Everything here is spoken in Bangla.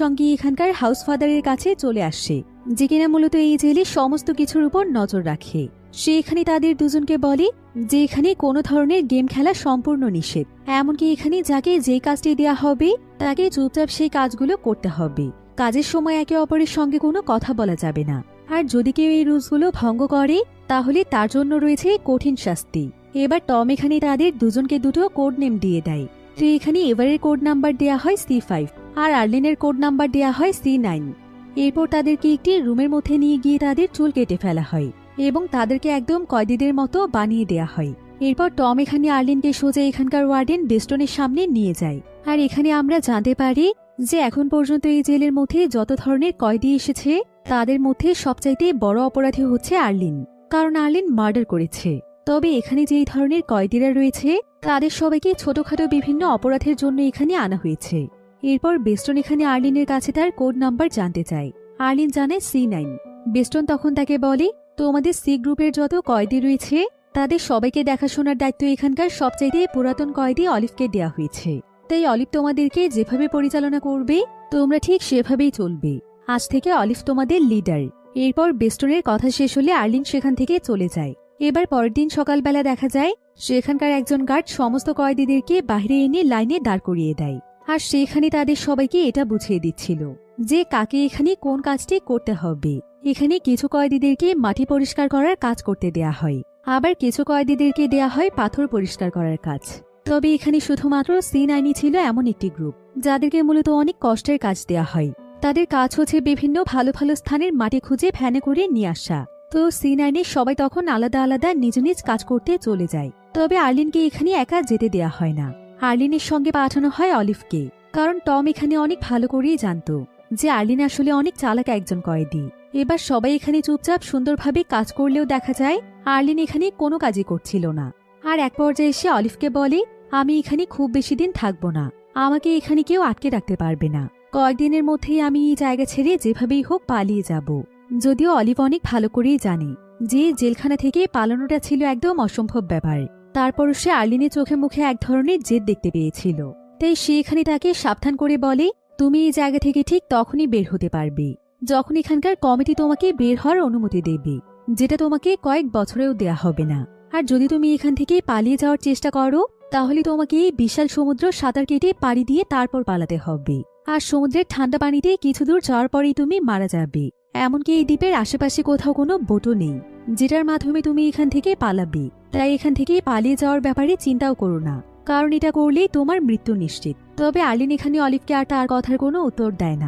সঙ্গে এখানকার হাউস ফাদারের কাছে চলে আসে, যে কিনা মূলত এই জেলে সমস্ত কিছুর উপর নজর রাখে। সে এখানে তাদের দুজনকে বলে যে এখানে কোনো ধরনের গেম খেলা সম্পূর্ণ নিষেধ, এমনকি এখানে যাকে যে কাজটি দেওয়া হবে তাকে চুপচাপ সেই কাজগুলো করতে হবে। কাজের সময় একে অপরের সঙ্গে কোনো কথা বলা যাবে না, আর যদি কেউ এই রুলসগুলো ভঙ্গ করে তাহলে তার জন্য রয়েছে কঠিন শাস্তি। এবার টম এখানে তাদের দুজনকে দুটো কোড নেম দিয়ে দেয়। তো এখানে এভারের কোড নাম্বার দেয়া হয় C5 আর আর্লিনের কোড নাম্বার দেয়া হয় C9। এরপর তাদেরকে একটি রুমের মধ্যে নিয়ে গিয়ে তাদের চুল কেটে ফেলা হয় এবং তাদেরকে একদম কয়েদিদের মতো বানিয়ে দেয়া হয়। এরপর টম এখানে আর্লিনকে সোজা এখানকার ওয়ার্ডেন বেস্টনের সামনে নিয়ে যায়। আর এখানে আমরা জানতে পারি যে এখন পর্যন্ত এই জেলের মধ্যে যত ধরনের কয়েদি এসেছে তাদের মধ্যে সবচাইতে বড় অপরাধী হচ্ছে আর্লিন, কারণ আর্লিন মার্ডার করেছে। তবে এখানে যেই ধরনের কয়েদিরা রয়েছে তাদের সবাইকে ছোটখাটো বিভিন্ন অপরাধের জন্য এখানে আনা হয়েছে। এরপর বেস্টন এখানে আর্লিনের কাছে তার কোড নাম্বার জানতে চায়। আর্লিন জানে C9। বেস্টন তখন তাকে বলে, তোমাদের সি গ্রুপের যত কয়েদি রয়েছে তাদের সবাইকে দেখাশোনার দায়িত্ব এখানকার সবচাইতে পুরাতন কয়েদি অলিভকে দেওয়া হয়েছে। তাই অলিভ তোমাদেরকে যেভাবে পরিচালনা করবে তোমরা ঠিক সেভাবেই চলবে। আজ থেকে অলিভ তোমাদের লিডার। এরপর বেস্টনের কথা শেষ হলে আর্লিন সেখান থেকে চলে যায়। এবার পরের দিন সকালবেলা দেখা যায় সেখানকার একজন গার্ড সমস্ত কয়েদিদেরকে বাইরে এনে লাইনে দাঁড় করিয়ে দেয়, আর সেখানে তাদের সবাইকে এটা বুঝিয়ে দিচ্ছিল যে কাকে এখানে কোন কাজটি করতে হবে। এখানে কিছু কয়েদিদেরকে মাটি পরিষ্কার করার কাজ করতে দেয়া হয়, আবার কিছু কয়েদিদেরকে দেয়া হয় পাথর পরিষ্কার করার কাজ। তবে এখানে শুধুমাত্র C9 ছিল এমন একটি গ্রুপ যাদেরকে মূলত অনেক কষ্টের কাজ দেয়া হয়। তাদের কাজ হচ্ছে বিভিন্ন ভালো ভালো স্থানের মাটি খুঁজে ভ্যানে করে নিয়ে আসা। তো C9 সবাই তখন আলাদা আলাদা নিজ নিজ কাজ করতে চলে যায়। তবে আর্লিনকে এখানে একা যেতে দেয়া হয় না, আর্লিনের সঙ্গে পাঠানো হয় অলিভকে, কারণ টম এখানে অনেক ভালো করেই জানত যে আর্লিন আসলে অনেক চালাক একজন কয়েদি। এবার সবাই এখানে চুপচাপ সুন্দরভাবে কাজ করলেও দেখা যায় আর্লিন এখানে কোনো কাজই করছিল না। আর এক পর্যায়ে এসে অলিভকে বলে, আমি এখানে খুব বেশি দিন থাকবো না, আমাকে এখানে কেউ আটকে রাখতে পারবে না। কয়েকদিনের মধ্যেই আমি এই জায়গা ছেড়ে যেভাবেই হোক পালিয়ে যাব। যদিও অলিভ অনেক ভালো করেই জানে যে জেলখানা থেকে পালানোটা ছিল একদম অসম্ভব ব্যাপার, তারপরও সে আর্লিনের চোখে মুখে এক ধরনের জেদ দেখতে পেয়েছিল। তাই সে এখানে তাকে সাবধান করে বলে, তুমি এই জায়গা থেকে ঠিক তখনই বের হতে পারবে যখন এখানকার কমিটি তোমাকে বের হওয়ার অনুমতি দেবে, যেটা তোমাকে কয়েক বছরেও দেয়া হবে না। আর যদি তুমি এখান থেকে পালিয়ে যাওয়ার চেষ্টা করো তাহলে তোমাকে এই বিশাল সমুদ্র সাঁতার কেটে পাড়ি দিয়ে তারপর পালাতে হবে। আর সমুদ্রের ঠান্ডা পানিতে কিছু দূর যাওয়ার পরেই তুমি মারা যাবে। এমনকি এই দ্বীপের আশেপাশে কোথাও কোনো বোটও নেই যেটার মাধ্যমে তুমি এখান থেকে পালাবে। তাই এখান থেকে পালিয়ে যাওয়ার ব্যাপারে চিন্তাও করো না, কারণ এটা করলেই তোমার মৃত্যু নিশ্চিত। তবে আর্লিন এখানে অলিভকে আর তার কথার কোনো উত্তর দেয় না।